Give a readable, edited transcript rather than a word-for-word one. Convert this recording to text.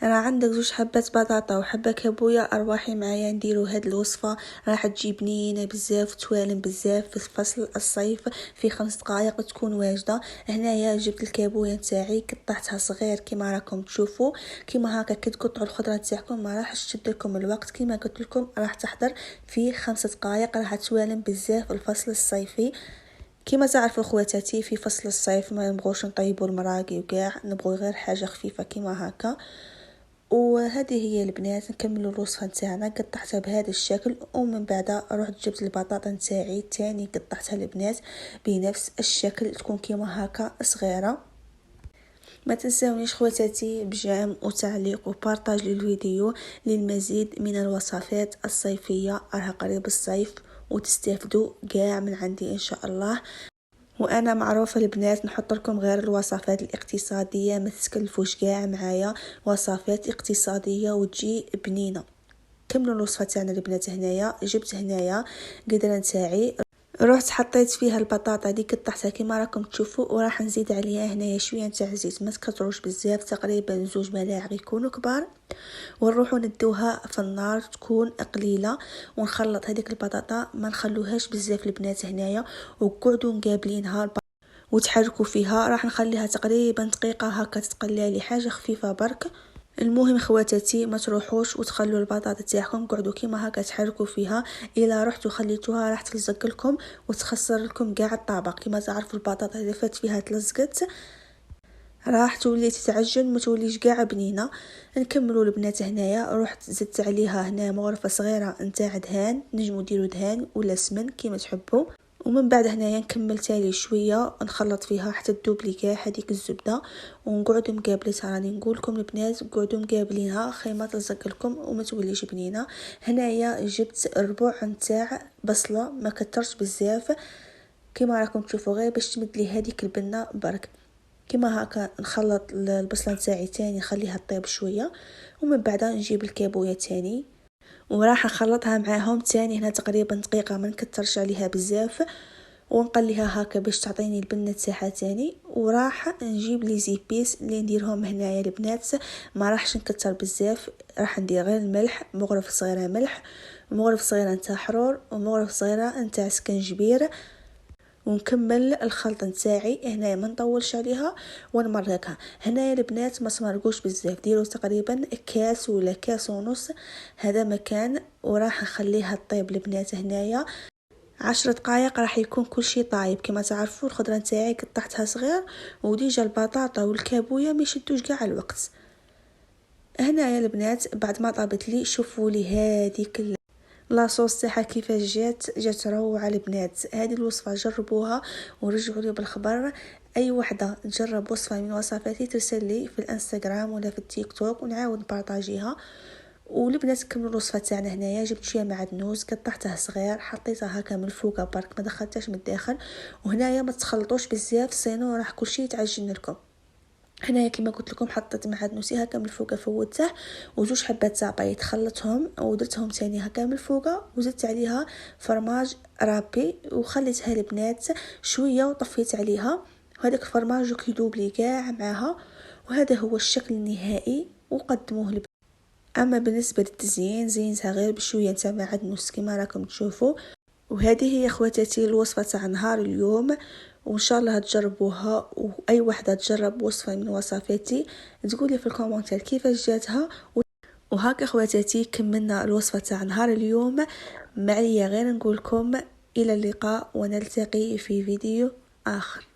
انا عندك زوج حبات بطاطا وحبه كابويا، ارواحي معايا نديرو هاد الوصفه. راح تجي بنينه بزاف، توالم بزاف في فصل الصيف، في 5 دقائق تكون واجده. هنايا جبت الكابويا نتاعي، قطعتها صغير كيما راكم تشوفوا. كيما هكا كي تقطعوا الخضره نتاعكم ما راحش تشد لكم الوقت، كيما قلت لكم راح تحضر في 5 دقائق، راح توالم بزاف الفصل الصيفي. كما تعرفوا خواتاتي في فصل الصيف ما نبغوش نطيبوا المراقي وكاع، نبغوا غير حاجه خفيفه كيما هكا. وهذه هي البنات، نكملوا الوصفه نتاعنا. قطعتها بهذا الشكل، ومن بعد رحت جبت البطاطا نتاعي تاني قطعتها البنات بنفس الشكل، تكون كيما هكا صغيره. ما تنسونيش خواتاتي بجام وتعليق وبارطاج للفيديو للمزيد من الوصفات الصيفيه، راها قريب الصيف وتستافدوا كاع من عندي ان شاء الله. وانا معروفه البنات نحط لكم غير الوصفات الاقتصاديه، ما تكلفوش كاع معايا، وصفات اقتصاديه وتجي بنينه. كملوا الوصفه تاعنا البنات. هنايا جبت هنايا قدره نتاعي، رحت حطيت فيها البطاطا اللي قطعتها كما راكم تشوفوا، وراح نزيد عليها هنايا شويه نتاع زيت، ما تكثروش بزاف، تقريبا 2 ملاعق يكونوا كبار، ونروحوا ندوها في النار تكون قليله، ونخلط هذيك البطاطا ما نخلوهاش بزاف البنات هنايا، وقعدوا مقابلينها وتحركوا فيها. راح نخليها تقريبا دقيقه هكا تتقلى لي، حاجه خفيفه برك. المهم خواتاتي ما تروحوش وتخلوا البطاطا تاعكم، قعدوا كيما هكا تحركوا فيها، الا رحتوا خليتوها راح تلزق لكم وتخسر لكم كاع الطبق. كما تعرفوا البطاطا اذا فات فيها تلزقت راح تولي تتعجن، ما توليش كاع بنينه. نكملوا البنات. هنايا رحت زدت عليها هنا مغرفه صغيره نتاع دهان، نجموا ديروا دهان ولا سمن كيما تحبوا. ومن بعد هنايا نكمل تالي شويه نخلط فيها حتى تذوب لي كاع هذيك الزبده، ونقعدوا مقابلتها. راني نقول لكم البنات قعدوا مقابلينها خي ما تلزق لكم وما توليش بنينه. هنايا جبت ربع نتاع بصله، ما كترش بزاف كيما راكم تشوفوا، غير باش تمد لي هذيك البنه برك. كما هكا نخلط البصله نتاعي تاني، نخليها طيب شويه، ومن بعد نجيب الكابويه تاني وراح نخلطها معاهم تاني هنا تقريبا دقيقه، ما نكترش عليها بزاف، ونقليها هكا باش تعطيني البنه تاعها تاني. وراح نجيب لي زيبيس اللي نديرهم هنايا البنات، ما راحش نكتر بزاف، راح ندير غير الملح، مغرفه صغيره ملح، مغرفه صغيره نتاع حرور، ومغرفه صغيره نتاع سكنجبير. ونكمل الخلط نتاعي هنايا ما نطولش عليها ونمرقها. هنايا البنات ما تمرقوش بزاف، ديروا تقريبا كاس ولا كاس ونص هذا مكان، وراح نخليها طيب البنات هنايا 10 دقائق، راح يكون كل شيء طايب. كما تعرفوا الخضره نتاعي قطعتها صغير، وديجا البطاطا والكابويا ما يشدوش كاع الوقت. هنايا البنات بعد ما طابت لي، شوفوا لي هذيك لاصوص تاعها كيفاش جات روعه البنات. هذه الوصفه جربوها ورجعوا لي بالخبر. اي وحده تجرب وصفه من وصفاتي ترسل لي في الانستغرام ولا في التيك توك ونعاود نبارطاجيها. والبنات كملوا الوصفه تاعنا. هنايا جبت شويه معدنوس قطعته صغير، حطيتها هكا من الفوق برك، ما دخلتهاش من الداخل. وهنايا ما تخلطوش بزاف سينو راح كل شيء يتعجن لكم. هنايا كما قلت لكم حطيت معدنوسي هكا من الفوق فوتته، وزوج حبات زعبيط خلطتهم ودرتهم تاني هكا من الفوق، وزدت عليها فرماج رابي وخليتها البنات شويه وطفيت عليها، وهذاك الفرماج يذوب لي كاع معاها. وهذا هو الشكل النهائي وقدموه لي. اما بالنسبه للتزيين زينتها غير بشويه نتاع معدنوس كما راكم تشوفوا. وهذه هي خواتاتي الوصفه تاع نهار اليوم، وان شاء الله تجربوها. واي وحده تجرب وصفه من وصفاتي تقولي في الكومنتات كيفاش جاتها. وهكا خواتاتي كملنا الوصفه تاع نهار اليوم. معليا غير نقول لكم الى اللقاء، ونلتقي في فيديو اخر.